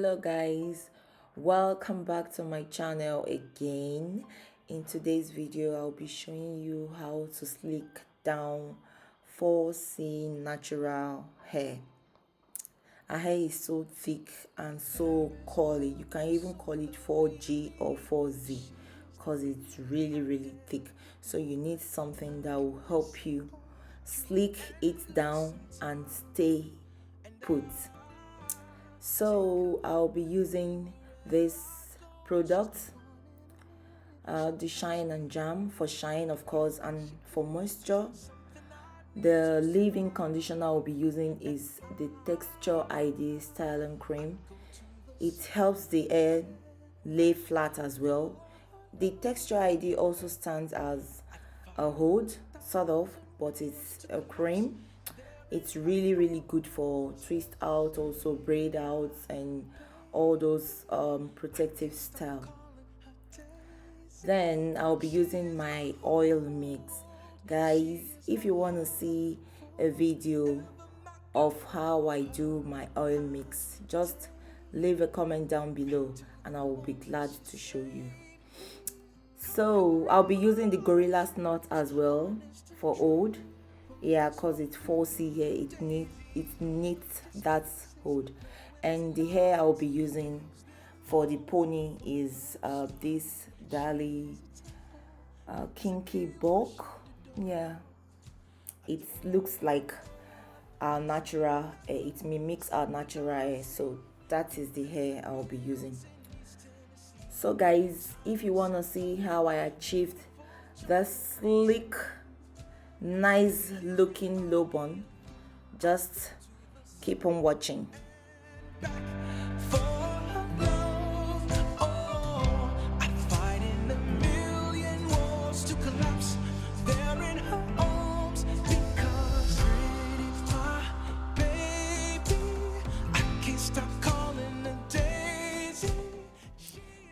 Hello guys, welcome back to my channel again. In today's video I'll be showing you how to slick down 4C natural hair. Our hair is so thick and so curly, you can even call it 4G or 4Z because it's really thick. So you need something that will help you slick it down and stay put. So I'll be using this product, the shine and jam for shine, of course, and for moisture. The leave-in conditioner I'll be using is the Texture ID styling cream. It helps the hair lay flat as well. The Texture ID also stands as a hood sort of, but it's a cream. It's really good for twist out, also braid outs, and all those protective style. Then I'll be using my oil mix. Guys, if you want to see a video of how I do my oil mix, just leave a comment down below and I will be glad to show you. So I'll be using the Gorilla Snot as well for old. Yeah, because it's 4C here, it needs that hold. And the hair I'll be using for the pony is this Dali kinky bulk. Yeah, it looks like our natural hair. It mimics our natural hair, so that is the hair I'll be using. So guys, if you want to see how I achieved the slick, nice looking low bun, just keep on watching.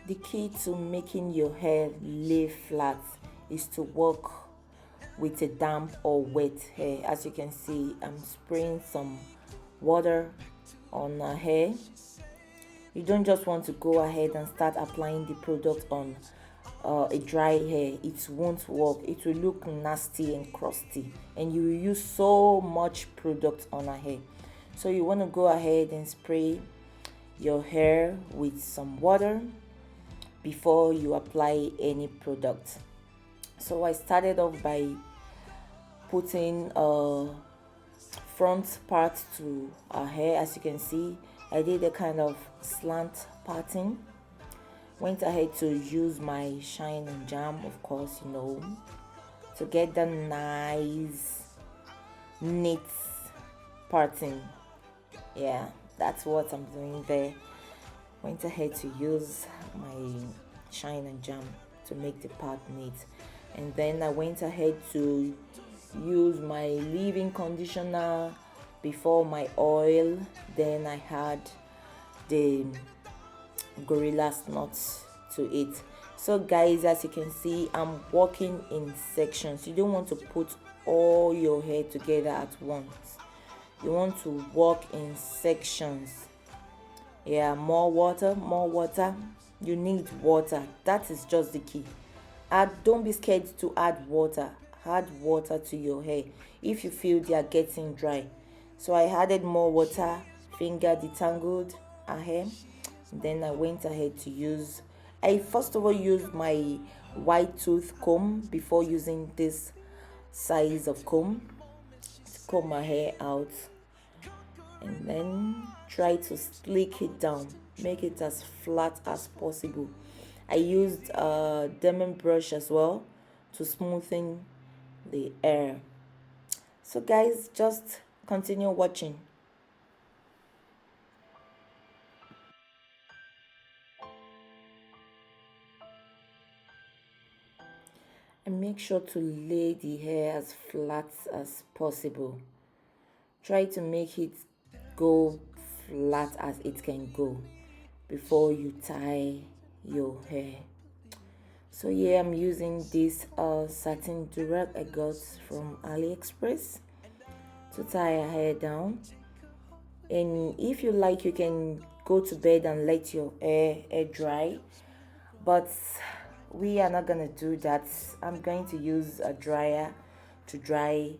The key to making your hair lay flat is to work with a damp or wet hair. As you can see, I'm spraying some water on her hair. You don't just want to go ahead and start applying the product on a dry hair. It won't work. It will look nasty and crusty, and you will use so much product on her hair. So you want to go ahead and spray your hair with some water before you apply any product. So I started off by putting a front part to our hair. As you can see, I did a kind of slant parting. Went ahead to use my shine and jam, of course, to get the nice neat parting. Yeah, that's what I'm doing there. Went ahead to use my shine and jam to make the part neat, and then I went ahead to use my leave-in conditioner before my oil. Then I had the Gorilla Snot to it. So guys, as you can see, I'm working in sections. You don't want to put all your hair together at once. You want to work in sections. Yeah, more water. You need water. That is just the key. Don't be scared to add water. Add water to your hair if you feel they are getting dry. So I added more water, finger detangled her hair. Then I went ahead to I first of all used my white tooth comb before using this size of comb to comb my hair out, and then try to slick it down, make it as flat as possible. I used a diamond brush as well to smoothen the hair. So guys, just continue watching. And make sure to lay the hair as flat as possible. Try to make it go flat as it can go before you tie your hair. So yeah, I'm using this satin durag I got from AliExpress to tie her hair down. And if you like, you can go to bed and let your hair air dry, but we are not gonna do that. I'm going to use a dryer to dry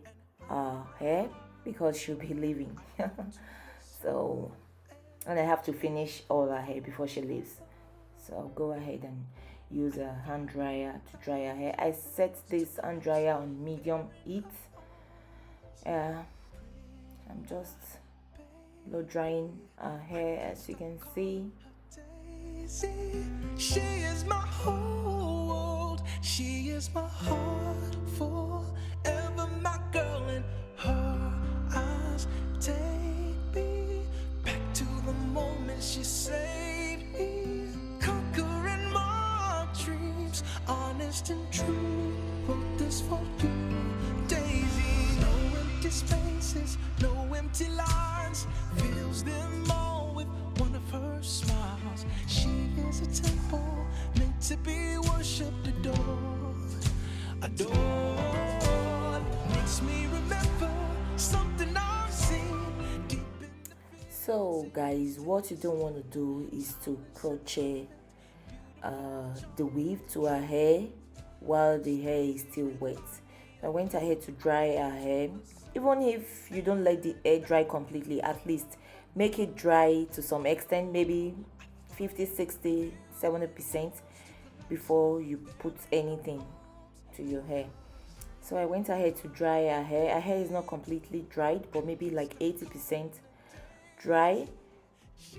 hair because she'll be leaving. So, and I have to finish all her hair before she leaves. So I'll go ahead and use a hand dryer to dry her hair. I set this hand dryer on medium heat. I'm just blow drying her hair, as you can see. She is my whole world. She is my heart forever, my girl. In her eyes, take me back to the moment she saved me, conquering my dreams, honest and true. Wrote this for you, Daisy. No empty spaces, no empty lines. Fills them all with one of her smiles. She is a temple meant to be worshipped, adored. Makes me remember something I've seen deep in the... So guys, what you don't want to do is to crochet the weave to her hair while the hair is still wet. I went ahead to dry her hair. Even if you don't let the hair dry completely, at least make it dry to some extent, maybe 50, 60, 70% before you put anything to your hair. So I went ahead to dry her hair. Her hair is not completely dried, but maybe like 80% dry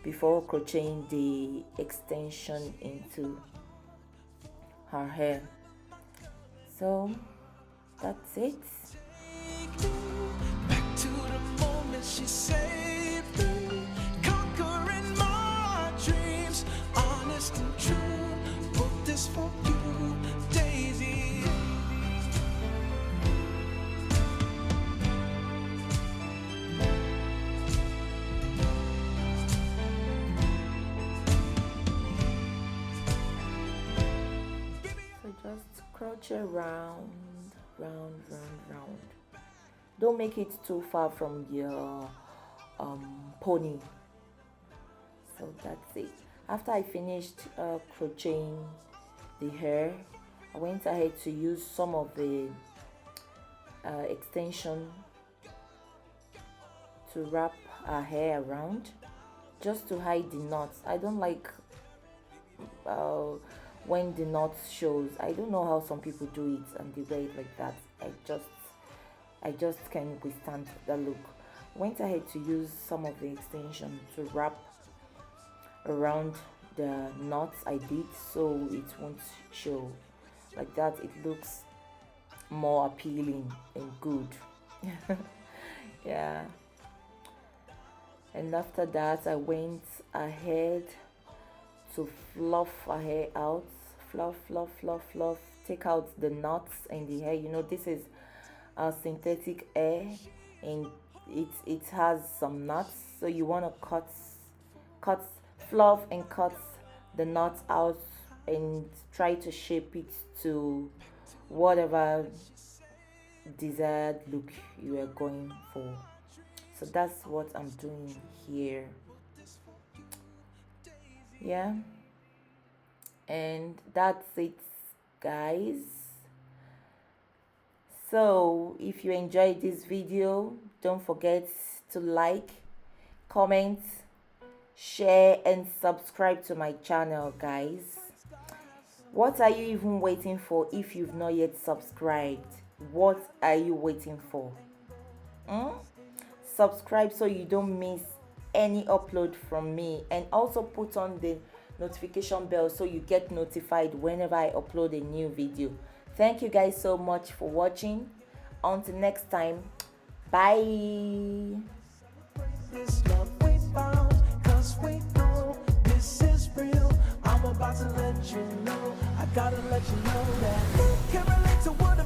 before crocheting the extension into her hair. So that's it. Back to the moment she saved me, conquering my dreams, honest and true. Put this for you, Daisy. So just crochet round. Don't make it too far from your pony. So that's it. After I finished crocheting the hair, I went ahead to use some of the extension to wrap her hair around, just to hide the knots. I don't like when the knot shows. I don't know how some people do it and they wear it like that. I just can't withstand the look. Went ahead to use some of the extension to wrap around the knots I did, so it won't show like that. It looks more appealing and good. Yeah. And after that, I went ahead to fluff her hair out. Fluff. Take out the knots in the hair. You know, this is a synthetic hair and it has some knots, so you want to fluff and cut the knots out and try to shape it to whatever desired look you are going for. So that's what I'm doing here. Yeah, and that's it, guys. So if you enjoyed this video, don't forget to like, comment, share and subscribe to my channel, guys. What are you even waiting for? If you've not yet subscribed, what are you waiting for? Subscribe so you don't miss any upload from me, and also put on the notification bell so you get notified whenever I upload a new video. Thank you guys so much for watching. Until next time, bye. This love we found, 'cause we know this is real. I'm about to let you know, I gotta let you know that can't relate to what